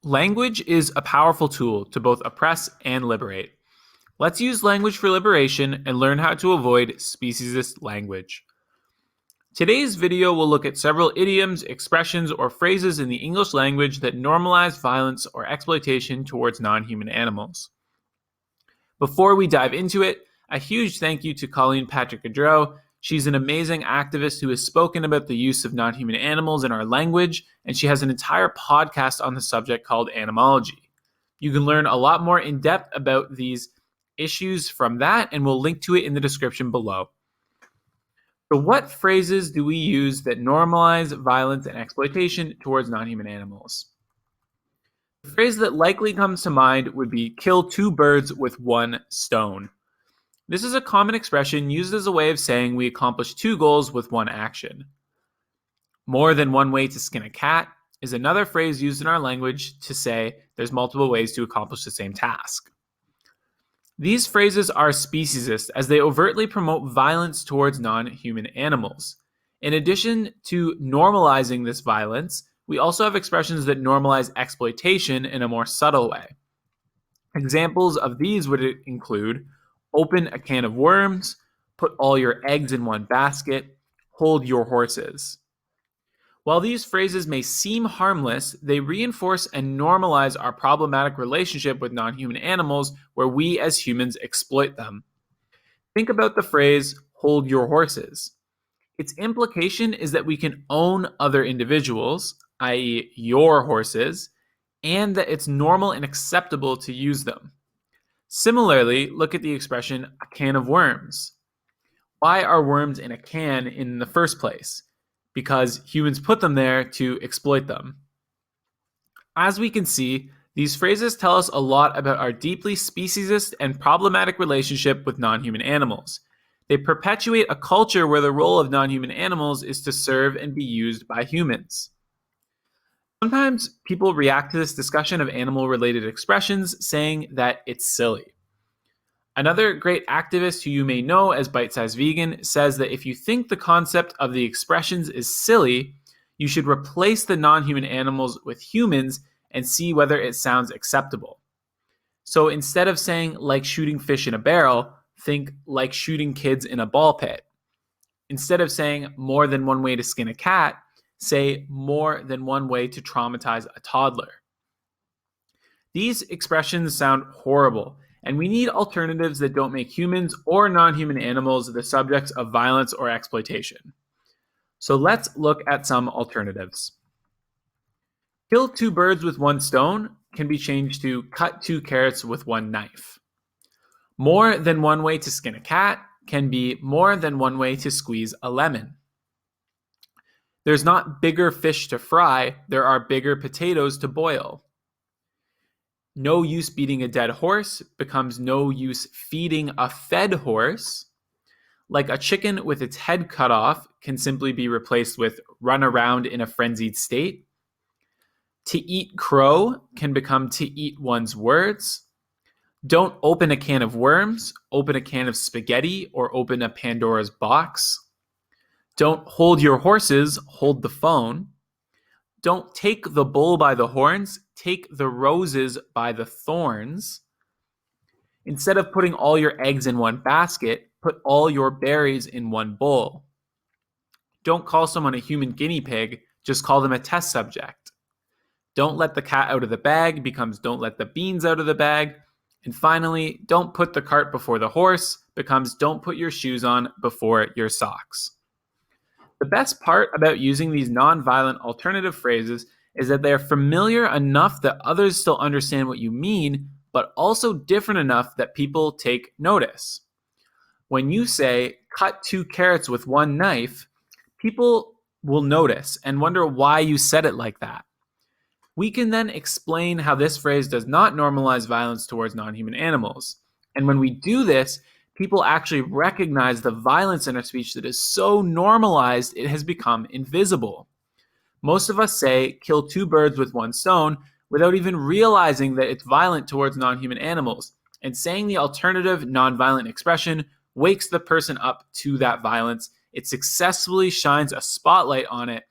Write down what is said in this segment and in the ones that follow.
Language is a powerful tool to both oppress and liberate. Let's use language for liberation and learn how to avoid speciesist language. Today's video will look at several idioms, expressions, or phrases in the English language that normalize violence or exploitation towards non-human animals. Before we dive into it, a huge thank you to Colleen Patrick-Goudreau. She's an amazing activist who has spoken about the use of non-human animals in our language, and she has an entire podcast on the subject called Animalogy. You can learn a lot more in depth about these issues from that, and we'll link to it in the description below. So what phrases do we use that normalize violence and exploitation towards non-human animals? The phrase that likely comes to mind would be kill two birds with one stone. This is a common expression used as a way of saying we accomplish two goals with one action. More than one way to skin a cat is another phrase used in our language to say there's multiple ways to accomplish the same task. These phrases are speciesist as they overtly promote violence towards non-human animals. In addition to normalizing this violence, we also have expressions that normalize exploitation in a more subtle way. Examples of these would include open a can of worms, put all your eggs in one basket, hold your horses. While these phrases may seem harmless, they reinforce and normalize our problematic relationship with non-human animals where we as humans exploit them. Think about the phrase, hold your horses. Its implication is that we can own other individuals, i.e. your horses, and that it's normal and acceptable to use them. Similarly, look at the expression, a can of worms. Why are worms in a can in the first place? Because humans put them there to exploit them. As we can see, these phrases tell us a lot about our deeply speciesist and problematic relationship with non-human animals. They perpetuate a culture where the role of non-human animals is to serve and be used by humans. Sometimes people react to this discussion of animal-related expressions saying that it's silly. Another great activist who you may know as Bite-Size Vegan says that if you think the concept of the expressions is silly, you should replace the non-human animals with humans and see whether it sounds acceptable. So instead of saying like shooting fish in a barrel, think like shooting kids in a ball pit. Instead of saying more than one way to skin a cat, say more than one way to traumatize a toddler. These expressions sound horrible, and we need alternatives that don't make humans or non-human animals the subjects of violence or exploitation. So let's look at some alternatives. Kill two birds with one stone can be changed to cut two carrots with one knife. More than one way to skin a cat can be more than one way to squeeze a lemon. There's not bigger fish to fry, there are bigger potatoes to boil. No use beating a dead horse becomes no use feeding a fed horse. Like a chicken with its head cut off can simply be replaced with run around in a frenzied state. To eat crow can become to eat one's words. Don't open a can of worms, open a can of spaghetti, or open a Pandora's box. Don't hold your horses, hold the phone. Don't take the bull by the horns, take the roses by the thorns. Instead of putting all your eggs in one basket, put all your berries in one bowl. Don't call someone a human guinea pig, just call them a test subject. Don't let the cat out of the bag becomes don't let the beans out of the bag. And finally, don't put the cart before the horse becomes don't put your shoes on before your socks. The best part about using these non-violent alternative phrases is that they are familiar enough that others still understand what you mean, but also different enough that people take notice. When you say, cut two carrots with one knife, people will notice and wonder why you said it like that. We can then explain how this phrase does not normalize violence towards non-human animals. And when we do this, people actually recognize the violence in our speech that is so normalized it has become invisible. Most of us say, kill two birds with one stone, without even realizing that it's violent towards non-human animals. And saying the alternative non-violent expression wakes the person up to that violence. It successfully shines a spotlight on it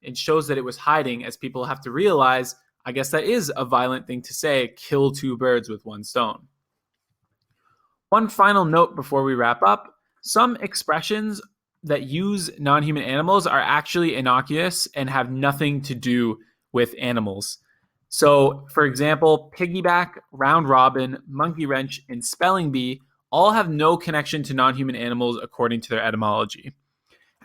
and shows that it was hiding, as people have to realize, I guess that is a violent thing to say, kill two birds with one stone. One final note before we wrap up. Some expressions that use non-human animals are actually innocuous and have nothing to do with animals. So, for example, piggyback, round robin, monkey wrench, and spelling bee all have no connection to non-human animals according to their etymology.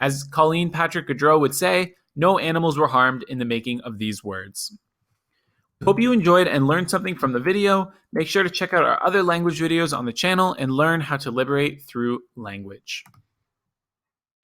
As Colleen Patrick-Goudreau would say, no animals were harmed in the making of these words. Hope you enjoyed and learned something from the video. Make sure to check out our other language videos on the channel and learn how to liberate through language.